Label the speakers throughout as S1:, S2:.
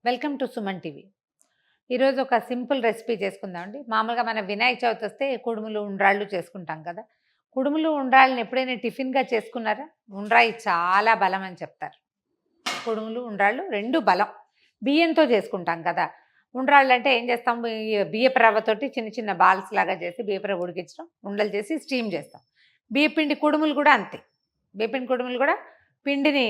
S1: Welcome to Suman TV. ఈరోజు ఒక simple recipe చేసుకుందామండి. మామూలుగా మన వినాయక చవితి వస్తే కుడుములు, ఉండ్రాళ్ళు చేసుకుంటాం కదా. కుడుములు, ఉండ్రాళ్ళని ఎప్పుడైనా టిఫిన్గా చేసుకున్నారా? ఉండ్రాయి చాలా బలం అని చెప్తారు. కుడుములు, ఉండ్రాళ్ళు రెండు బలం. బియ్యంతో చేసుకుంటాం కదా. ఉండ్రాళ్ళు అంటే ఏం చేస్తాం, బియ్యపు రవ్వతోటి చిన్న చిన్న బాల్స్ లాగా చేసి బియ్యపు రవ్వ ఉడికించడం, ఉండలు చేసి స్టీమ్ చేస్తాం. బియ్యపిండి కుడుములు కూడా అంతే. బియ్యపిండి కుడుములు కూడా పిండిని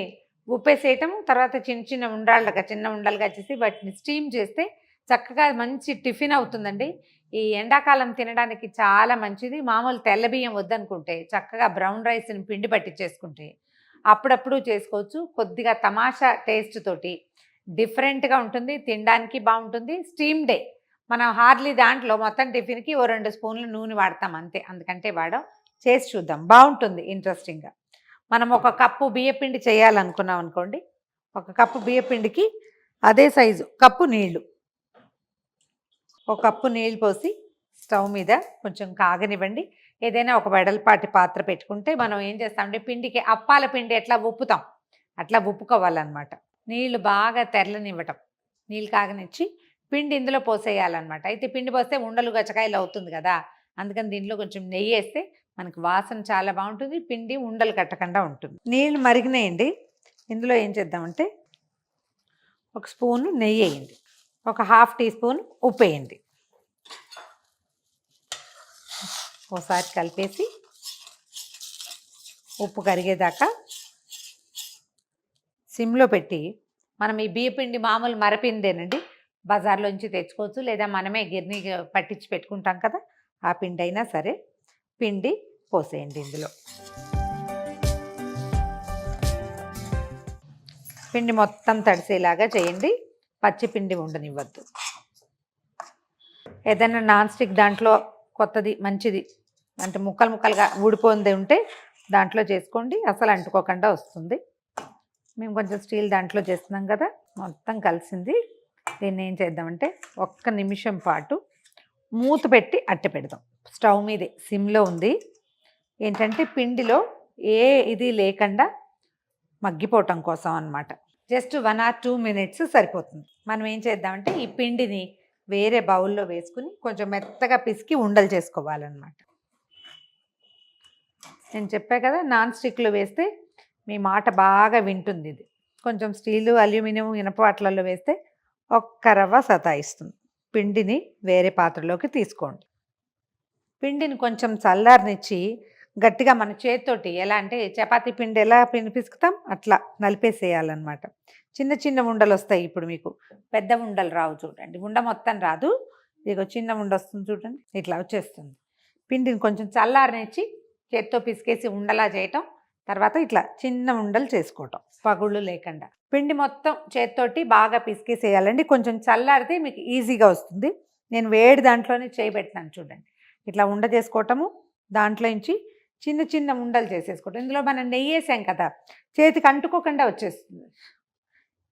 S1: ఉప్పేసేయటం, తర్వాత చిన్న చిన్న ఉండ్రాళ్ళగా చిన్న ఉండలుగా చేసి వాటిని స్టీమ్ చేస్తే చక్కగా మంచి టిఫిన్ అవుతుందండి. ఈ ఎండాకాలం తినడానికి చాలా మంచిది. మామూలు తెల్ల బియ్యం వద్దనుకుంటే చక్కగా బ్రౌన్ రైస్ని పిండి పట్టించేసుకుంటే అప్పుడప్పుడు చేసుకోవచ్చు. కొద్దిగా తమాషా టేస్ట్ తోటి డిఫరెంట్గా ఉంటుంది, తినడానికి బాగుంటుంది. స్టీమ్ డే మనం హార్లీ దాంట్లో మొత్తం టిఫిన్కి ఓ 2 స్పూన్లు నూనె వాడతాం అంతే, అందుకంటే వాడం. చేసి చూద్దాం, బాగుంటుంది ఇంట్రెస్టింగ్గా. మనం ఒక కప్పు బియ్యపిండి చేయాలనుకున్నాం అనుకోండి, ఒక కప్పు బియ్యపిండికి అదే సైజు కప్పు నీళ్లు, ఒక కప్పు నీళ్ళు పోసి స్టవ్ మీద కొంచెం కాగనివ్వండి. ఏదైనా ఒక వెడల్పాటి పాత్ర పెట్టుకుంటే మనం ఏం చేస్తామంటే పిండికి అప్పాల పిండి ఎట్లా ఉప్పుతాం అట్లా ఉప్పుకోవాలన్నమాట. నీళ్లు బాగా తెరలనివ్వటం, నీళ్ళు కాగనిచ్చి పిండి ఇందులో పోసేయాలన్నమాట. అయితే పిండి పోస్తే ఉండలు గచ్చకాయలు అవుతుంది కదా, అందుకని దీంట్లో కొంచెం నెయ్యి వేస్తే మనకు వాసన చాలా బాగుంటుంది, పిండి ఉండలు కట్టకుండా ఉంటుంది. నీళ్ళు మరిగినాయండి. ఇందులో ఏం చేద్దామంటే ఒక స్పూను నెయ్యి వేయండి, ఒక హాఫ్ టీ స్పూన్ ఉప్పు వేయండి. ఒకసారి కలిపేసి ఉప్పు కరిగేదాకా సిమ్లో పెట్టి, మనం ఈ బియ్యపిండి మామూలు మరపిండేనండి, బజార్లోంచి తెచ్చుకోవచ్చు, లేదా మనమే గిర్నీ పట్టించి పెట్టుకుంటాం కదా, ఆ పిండి అయినా సరే పిండి పోసేయండి ఇందులో. పిండి మొత్తం తడిసేలాగా చేయండి, పచ్చిపిండి ఉండనివ్వద్దు. ఏదైనా నాన్ స్టిక్ దాంట్లో కొత్తది మంచిది అంటే ముక్కలు ముక్కలుగా ఊడిపోయింది ఉంటే దాంట్లో చేసుకోండి, అసలు అంటుకోకుండా వస్తుంది. మేము కొంచెం స్టీల్ దాంట్లో చేస్తున్నాం కదా, మొత్తం కలిసింది. దీన్ని ఏం చేద్దామంటే 1 నిమిషం పాటు మూత పెట్టి అట్టె పెడదాం. స్టవ్ మీదే సిమ్లో ఉంది. ఏంటంటే పిండిలో ఏ ఇది లేకుండా మగ్గిపోవటం కోసం అన్నమాట. జస్ట్ 1 or 2 minutes సరిపోతుంది. మనం ఏం చేద్దామంటే ఈ పిండిని వేరే బౌల్లో వేసుకుని కొంచెం మెత్తగా పిసికి ఉండలు చేసుకోవాలన్నమాట. నేను చెప్పా కదా, నాన్ స్టిక్లో వేస్తే మీ మాట బాగా వింటుంది. ఇది కొంచెం స్టీలు, అల్యూమినియం, ఇనప వాటిలలో వేస్తే ఒక్క రవ్వ సతాయిస్తుంది. పిండిని వేరే పాత్రలోకి తీసుకోండి. పిండిని కొంచెం చల్లారనిచ్చి గట్టిగా మన చేతితోటి, ఎలా అంటే చపాతీ పిండి ఎలా పిండి పిసుకుతాం అట్లా నలిపేసేయాలన్నమాట. చిన్న చిన్న ఉండలు వస్తాయి. ఇప్పుడు మీకు పెద్ద ఉండలు రావు చూడండి, ఉండ మొత్తం రాదు, ఇదిగో చిన్న ఉండ వస్తుంది చూడండి, ఇట్లా వచ్చేస్తుంది. పిండిని కొంచెం చల్లారనిచ్చి చేతితో పిసికేసి ఉండలా చేయటం, తర్వాత ఇట్లా చిన్న ఉండలు చేసుకోవటం పగుళ్ళు లేకుండా. పిండి మొత్తం చేతితోటి బాగా పిసికేసేయాలండి. కొంచెం చల్లారితే మీకు ఈజీగా వస్తుంది. నేను వేడి దాంట్లోనే చేయబెట్టినాను చూడండి. ఇట్లా ఉండ చేసుకోవటము, దాంట్లో నుంచి చిన్న చిన్న ఉండలు చేసేసుకోవటం. ఇందులో మనం నెయ్యి వేసాం కదా, చేతికి అంటుకోకుండా వచ్చేస్తుంది.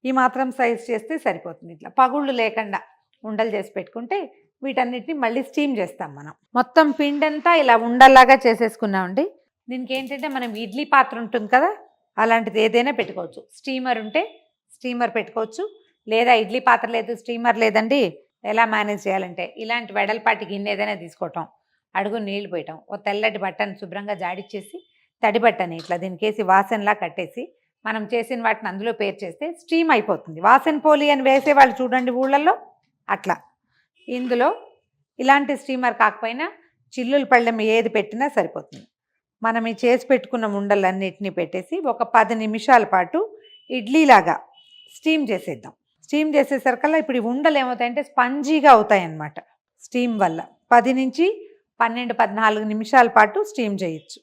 S1: ఈ మాత్రం సైజ్ చేస్తే సరిపోతుంది. ఇట్లా పగుళ్ళు లేకుండా ఉండలు చేసి పెట్టుకుంటే వీటన్నిటిని మళ్ళీ స్టీమ్ చేస్తాం మనం. మొత్తం పిండి అంతా ఇలా ఉండలాగా చేసేసుకున్నామండి. దీనికి ఏంటంటే మనం ఇడ్లీ పాత్ర ఉంటుంది కదా, అలాంటిది ఏదైనా పెట్టుకోవచ్చు. స్టీమర్ ఉంటే స్టీమర్ పెట్టుకోవచ్చు, లేదా ఇడ్లీ పాత్ర లేదు, స్టీమర్ లేదండి, ఎలా మేనేజ్ చేయాలంటే ఇలాంటి వెడల్పాటి గిన్నె ఏదైనా తీసుకోవటం, అడుగు నీళ్లు పోయటం, ఓ తెల్లటి బట్టను శుభ్రంగా జాడిచ్చేసి తడి బట్టని ఇట్లా దీనికేసి వాసనలా కట్టేసి మనం చేసిన వాటిని అందులో పేరు చేస్తే స్టీమ్ అయిపోతుంది. వాసన పోలి అని వేసేవాళ్ళు చూడండి ఊళ్ళల్లో, అట్లా. ఇందులో ఇలాంటి స్టీమర్ కాకపోయినా చిల్లుల పళ్ళెం ఏది పెట్టినా సరిపోతుంది. మనం ఈ చేసి పెట్టుకున్న ఉండలన్నిటినీ పెట్టేసి ఒక 10 నిమిషాల పాటు ఇడ్లీలాగా స్టీమ్ చేసేద్దాం. స్టీమ్ చేసేసరికల్లా ఇప్పుడు ఈ ఉండలు ఏమవుతాయంటే స్పంజీగా అవుతాయన్నమాట స్టీమ్ వల్ల. 10 నుంచి 12-14 నిమిషాల పాటు స్టీమ్ చేయొచ్చు.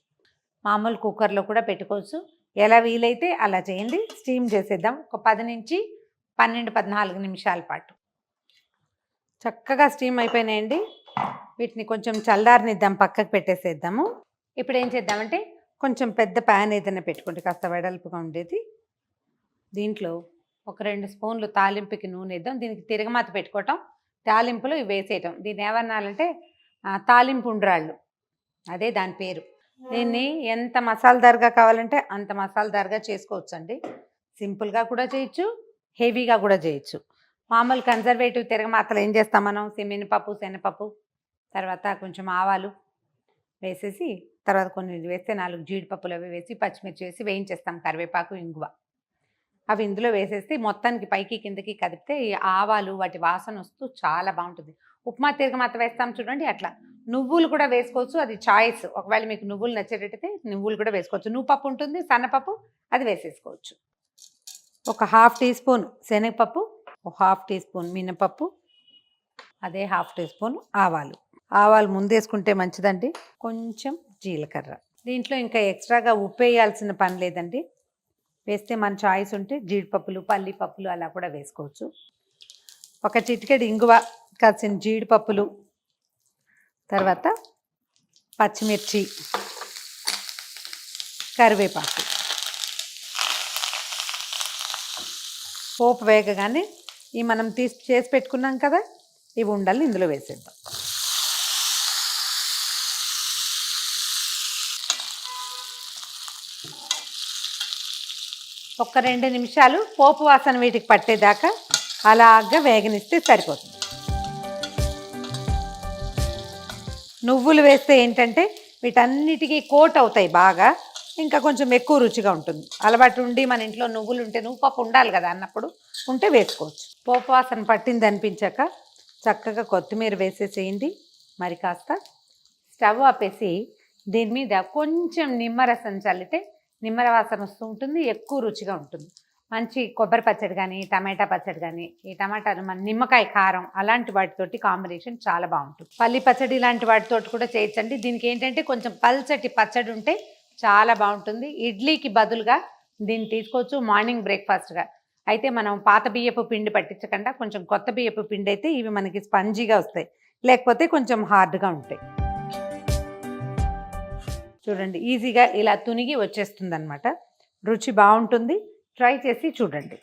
S1: మామూలు కుక్కర్లో కూడా పెట్టుకోవచ్చు, ఎలా వీలైతే అలా చేయండి. స్టీమ్ చేసేద్దాం ఒక 10 నుంచి 12-14 నిమిషాల పాటు. చక్కగా స్టీమ్ అయిపోయినాయండి. వీటిని కొంచెం చల్లారనిద్దాం, పక్కకు పెట్టేసేద్దాము. ఇప్పుడు ఏం చేద్దామంటే కొంచెం పెద్ద ప్యాన్ ఏదైనా పెట్టుకోండి, కాస్త వెడల్పుగా ఉండేది. దీంట్లో ఒక 2 స్పూన్లు తాలింపుకి నూనె వేద్దాం. దీనికి తిరగమాత పెట్టుకోవటం, తాలింపులు ఇవి వేసేయటం. దీన్ని ఏమన్నాలంటే తాలింపు ఉండ్రాళ్ళు, అదే దాని పేరు. దీన్ని ఎంత మసాలాదారుగా కావాలంటే అంత మసాలాదారుగా చేసుకోవచ్చు అండి. సింపుల్గా కూడా చేయొచ్చు, హెవీగా కూడా చేయొచ్చు. మామూలు కన్జర్వేటివ్ తిరగమాతలు ఏం చేస్తాం మనం, మినపప్పు, శనగపప్పు, తర్వాత కొంచెం ఆవాలు వేసేసి, తర్వాత కొన్ని వేస్తే 4 జీడిపప్పులు అవి వేసి, పచ్చిమిర్చి వేసి వేయించేస్తాం, కరివేపాకు, ఇంగువ అవి ఇందులో వేసేస్తే మొత్తానికి పైకి కిందకి కదిపితే ఈ ఆవాలు వాటి వాసన వస్తూ చాలా బాగుంటుంది. ఉప్మా తిరగమాత వేస్తాం చూడండి అట్లా. నువ్వులు కూడా వేసుకోవచ్చు, అది చాయిస్. ఒకవేళ మీకు నువ్వులు నచ్చేటట్టయితే నువ్వులు కూడా వేసుకోవచ్చు. నువ్వుపప్పు ఉంటుంది, సన్నపప్పు, అది వేసేసుకోవచ్చు. ఒక 1/2 టీ స్పూన్ శనగపప్పు, ఒక 1/2 టీ స్పూన్ మినపప్పు, అదే 1/2 టీ స్పూన్ ఆవాలు. ఆవాలు ముందేసుకుంటే మంచిదండి. కొంచెం జీలకర్ర. దీంట్లో ఇంకా ఎక్స్ట్రాగా ఉప్పు వేయాల్సిన పని లేదండి. వేస్తే మన చాయిస్ ఉంటే జీడిపప్పులు, పల్లీపప్పులు అలా కూడా వేసుకోవచ్చు. ఒక చిటికెడు ఇంగువ, కాసిన జీడిపప్పులు, తర్వాత పచ్చిమిర్చి, కరివేపాకు. పోపు వేగగానే ఈ మనం చేసి పెట్టుకున్నాం కదా, ఇవి ఉండాలి ఇందులో వేసేద్దాం. ఒక 2 నిమిషాలు పోపు వాసన వీటికి పట్టేదాకా అలాగా వేగనిస్తే సరిపోతుంది. నువ్వులు వేస్తే ఏంటంటే వీటన్నిటికీ కోట్ అవుతాయి బాగా, ఇంకా కొంచెం ఎక్కువ రుచిగా ఉంటుంది. అలవాటు ఉండి మన ఇంట్లో నువ్వులు ఉంటే, నువ్వు పప్పు ఉండాలి కదా అన్నప్పుడు ఉంటే వేసుకోవచ్చు. పోపు వాసన పట్టింది అనిపించాక చక్కగా కొత్తిమీర వేసేసేయండి. మరి కాస్త స్టవ్ ఆపేసి దీని మీద కొంచెం నిమ్మరసం చల్లితే నిమ్మర వాసన వస్తూ ఉంటుంది, ఎక్కువ రుచిగా ఉంటుంది. మంచి కొబ్బరి పచ్చడి కానీ, టమాటా పచ్చడి కానీ, ఈ టమాటాలు మన నిమ్మకాయ కారం అలాంటి వాటితోటి కాంబినేషన్ చాలా బాగుంటుంది. పల్లి పచ్చడి ఇలాంటి వాటితోటి కూడా చేయొచ్చండి. దీనికి ఏంటంటే కొంచెం పల్చటి పచ్చడి ఉంటే చాలా బాగుంటుంది. ఇడ్లీకి బదులుగా దీన్ని తీసుకోవచ్చు మార్నింగ్ బ్రేక్ఫాస్ట్గా. అయితే మనం పాత బియ్యపు పిండి పట్టించకుండా కొంచెం కొత్త బియ్యపు పిండి అయితే ఇవి మనకి స్పంజీగా వస్తాయి, లేకపోతే కొంచెం హార్డ్గా ఉంటాయి. చూడండి ఈజీగా ఇలా తునిగి వచ్చేస్తుంది అనమాట. రుచి బాగుంటుంది, ట్రై చేసి చూడండి.